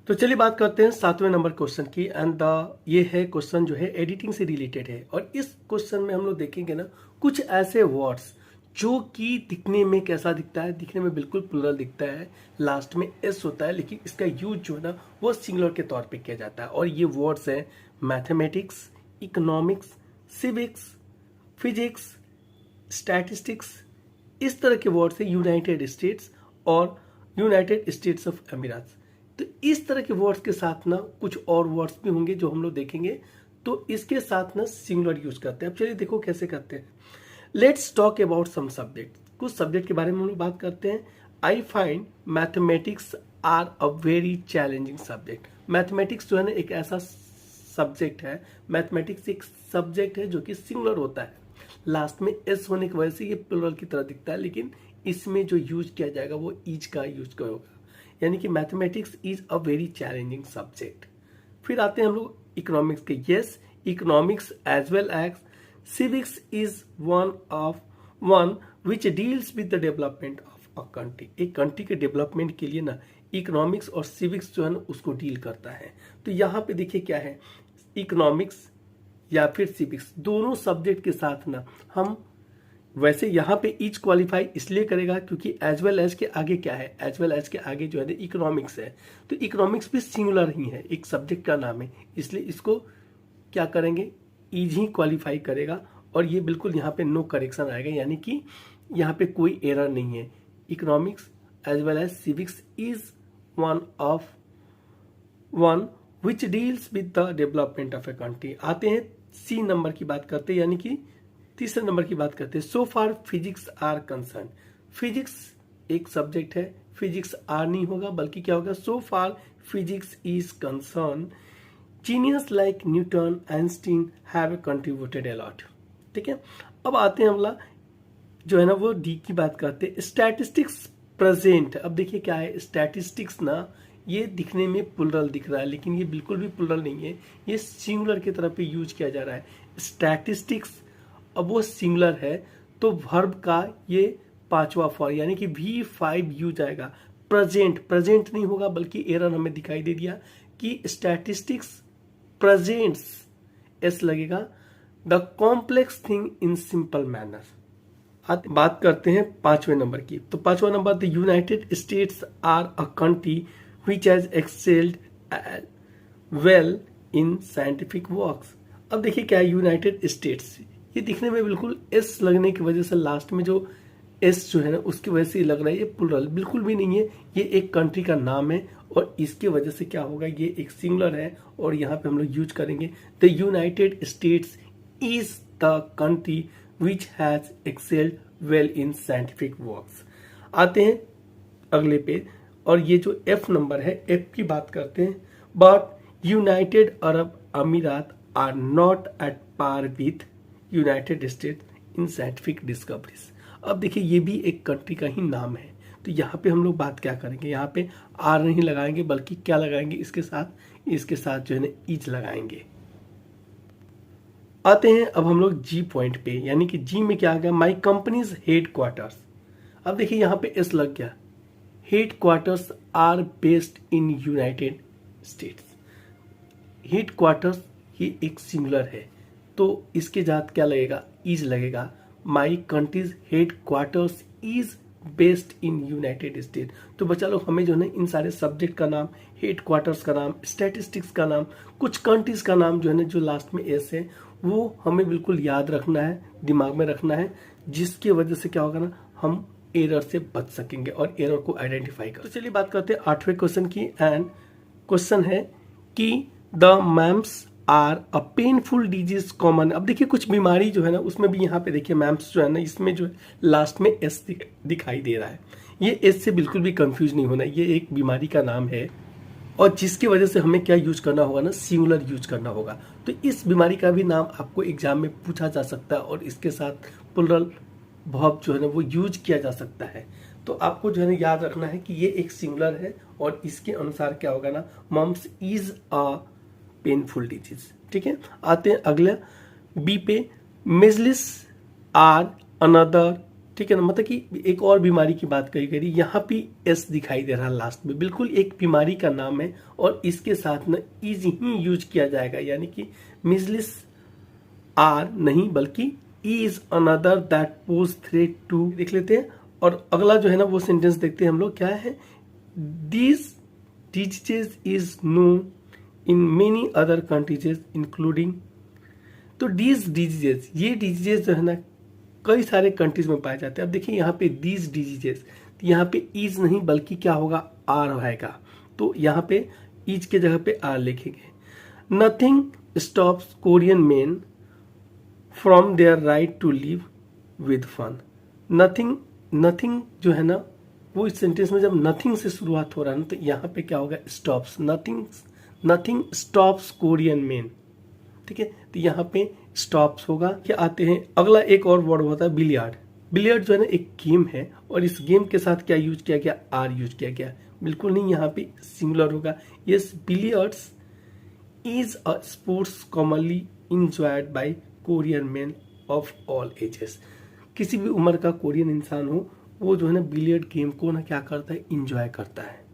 तो चलिए बात करते हैं 7वें नंबर क्वेश्चन की एंड ये है क्वेश्चन जो है एडिटिंग से रिलेटेड है। और इस क्वेश्चन में हम लोग देखेंगे ना कुछ ऐसे वर्ड्स जो कि दिखने में कैसा दिखता है, दिखने में बिल्कुल प्लुरल दिखता है, लास्ट में एस होता है, लेकिन इसका यूज जो है ना वो सिंगुलर के तौर पे किया जाता है। और ये वर्ड्स हैं mathematics, economics, civics, physics, statistics. इस तरह के वर्ड्स है यूनाइटेड स्टेट्स और यूनाइटेड स्टेट्स ऑफ अमीरात। तो इस तरह के वर्ड्स के साथ ना कुछ और वर्ड्स भी होंगे जो हम लोग देखेंगे, तो इसके साथ ना सिंगुलर यूज करते हैं। अब चलिए देखो कैसे करते हैं। Let's talk about some subject. कुछ सब्जेक्ट के बारे में हम लोग बात करते हैं। I find mathematics are a very challenging subject. Mathematics जो है ना एक ऐसा सब्जेक्ट है, मैथमेटिक्स एक सब्जेक्ट है जो कि सिंगुलर होता है, लास्ट में एस होने की वजह से ये प्लुरल की तरह दिखता है, लेकिन इसमें जो यूज किया जाएगा वो इज का यूज होगा, यानी कि mathematics is a very challenging subject. फिर आते हैं हम लोग इकोनॉमिक्स के। Yes, economics as well as civics is one which deals with the development of a country. एक कंट्री के डेवलपमेंट के लिए ना इकोनॉमिक्स और सिविक्स जो है ना उसको डील करता है। तो यहाँ पे देखिए क्या है, इकोनॉमिक्स या फिर सिविक्स दोनों सब्जेक्ट के साथ ना हम वैसे यहाँ पे इच क्वालिफाई इसलिए करेगा क्योंकि एज वेल एज के आगे क्या है, एज वेल एज के आगे जो है ना इकोनॉमिक्स है। तो इकोनॉमिक्स भी सिंगुलर ही है, एक सब्जेक्ट का नाम है, इसलिए इसको क्या करेंगे, इज ही क्वालिफाई करेगा। और ये बिल्कुल यहाँ पे नो करेक्शन आएगा, यानी कि यहाँ पे कोई एरर नहीं है। Economics as well as civics is one which deals with the development of a country. आते हैं सी नंबर की बात करते हैं, यानी कि तीसरे नंबर की बात करते हैं। So far physics are concern. Physics एक सब्जेक्ट है, फिजिक्स आर नहीं होगा बल्कि क्या होगा, so far physics is concern genius like Newton, Einstein have contributed a lot. ठीक है, अब आते हैं अगला जो है ना वो डी की बात करते हैं। Statistics present. अब देखिए क्या है, स्टैटिस्टिक्स ना ये दिखने में प्लुरल दिख रहा है, लेकिन ये बिल्कुल भी प्लुरल नहीं है, ये सिंगुलर की तरफ पे यूज किया जा रहा है। स्टैटिस्टिक्स अब वो सिंगुलर है तो वर्ब का ये पांचवा फॉर्म यानी कि V5 यूज आएगा। प्रेजेंट, प्रेजेंट नहीं होगा बल्कि एरर हमें दिखाई दे दिया कि स्टैटिस्टिक्स प्रेजेंट्स, एस लगेगा, the complex thing in simple manner. बात करते हैं 5वें नंबर की। तो 5वां number, the United States are a country which has excelled well in scientific works. अब देखिए क्या है, यूनाइटेड स्टेट्स ये दिखने में बिल्कुल एस लगने की वजह से लास्ट में जो एस जो है ना उसकी वजह से लग रहा है, ये प्लुरल बिल्कुल भी नहीं है, ये एक कंट्री का नाम है और इसकी वजह से क्या होगा, ये एक सिंगुलर है और यहाँ पे हम लोग यूज करेंगे the United states is the country which has excelled well in scientific works. आते हैं अगले पे, और ये जो एफ नंबर है, एफ की बात करते हैं। But United Arab Emirates are not at par with United States in scientific discoveries. अब देखिए ये भी एक कंट्री का ही नाम है, तो यहाँ पे हम लोग बात क्या करेंगे, यहाँ पे आर नहीं लगाएंगे बल्कि क्या लगाएंगे, इसके साथ जो है ना इज लगाएंगे। आते हैं अब हम लोग जी पॉइंट पे, यानी कि जी में क्या आ गया, माई कंपनीज हेड क्वार्टर्स। अब देखिए यहाँ पे एस लग गया, headquarters are based in United States. Headquarters ये एक सिंगुलर है तो इसके साथ क्या लगेगा, इज लगेगा। My country's headquarters is based in United State. तो बच्चा लोग हमें जो है इन सारे सब्जेक्ट का नाम, हेड क्वार्टर्स का नाम, स्टैटिस्टिक्स का नाम, कुछ कंट्रीज का नाम जो है ना जो लास्ट में एस है वो हमें बिल्कुल याद रखना है, दिमाग में रखना है, जिसकी वजह से क्या होगा ना हम एरर से बच सकेंगे और एरर को आइडेंटिफाई कर। तो चलिए बात करते हैं 8वें क्वेश्चन की, एंड क्वेश्चन है कि the mumps are a painful disease common. अब देखिए कुछ बीमारी जो है ना उसमें भी यहाँ पे देखिए मैम्स जो है ना इसमें जो लास्ट में एस दिखाई दे रहा है, ये एस से बिल्कुल भी कंफ्यूज नहीं होना, ये एक बीमारी का नाम है और जिसकी वजह से हमें क्या यूज करना होगा ना, सिंगुलर यूज करना होगा। तो इस बीमारी का भी नाम आपको एग्जाम में पूछा जा सकता है और इसके साथ प्लुरल वर्ब जो है ना वो यूज किया जा सकता है। तो आपको जो है ना याद रखना है कि ये एक सिंगुलर है और इसके अनुसार क्या होगा ना, mumps is a painful disease. ठीक है, आते हैं अगले बी पे, मेजलिस आर अनदर ठीक है ना, मतलब कि एक और बीमारी की बात कही गई, यहाँ पे एस दिखाई दे रहा है लास्ट में, बिल्कुल एक बीमारी का नाम है और इसके साथ ना इज ही यूज किया जाएगा, यानी कि मिजलिस आर नहीं बल्कि is another that pose threat to. देख लेते हैं और अगला जो है ना वो सेंटेंस देखते हैं हम लोग, क्या है, this diseases is known in many other countries including. तो डीज डिजीजेज, ये डिजीजेज जो है ना कई सारे कंट्रीज में पाए जाते हैं। अब देखिए यहाँ पे दीज डिजीजेज, तो यहाँ पे इज नहीं बल्कि क्या होगा, आर रहेगा, तो यहाँ पे इज के जगह पे आर लिखेंगे। Nothing stops Korean men from their right to live with fun. Nothing, nothing जो है ना वो इस सेंटेंस में जब नथिंग से शुरुआत हो रहा है ना तो यहाँ पे क्या होगा, stops. Nothing stops Korean main, ठीक है, तो यहाँ पे स्टॉप्स होगा। क्या आते हैं, अगला एक और वर्ड होता है बिलियर्ड। बिलियर्ड जो है ना एक गेम है और इस गेम के साथ क्या यूज किया गया, आर यूज किया गया, बिल्कुल नहीं, यहाँ पे सिंगुलर होगा। Yes, billiards is a sports commonly enjoyed bye Korean man of all ages. किसी भी उम्र का कोरियन इंसान हो वो जो है ना बिलियर्ड गेम को ना क्या करता है, इंजॉय करता है।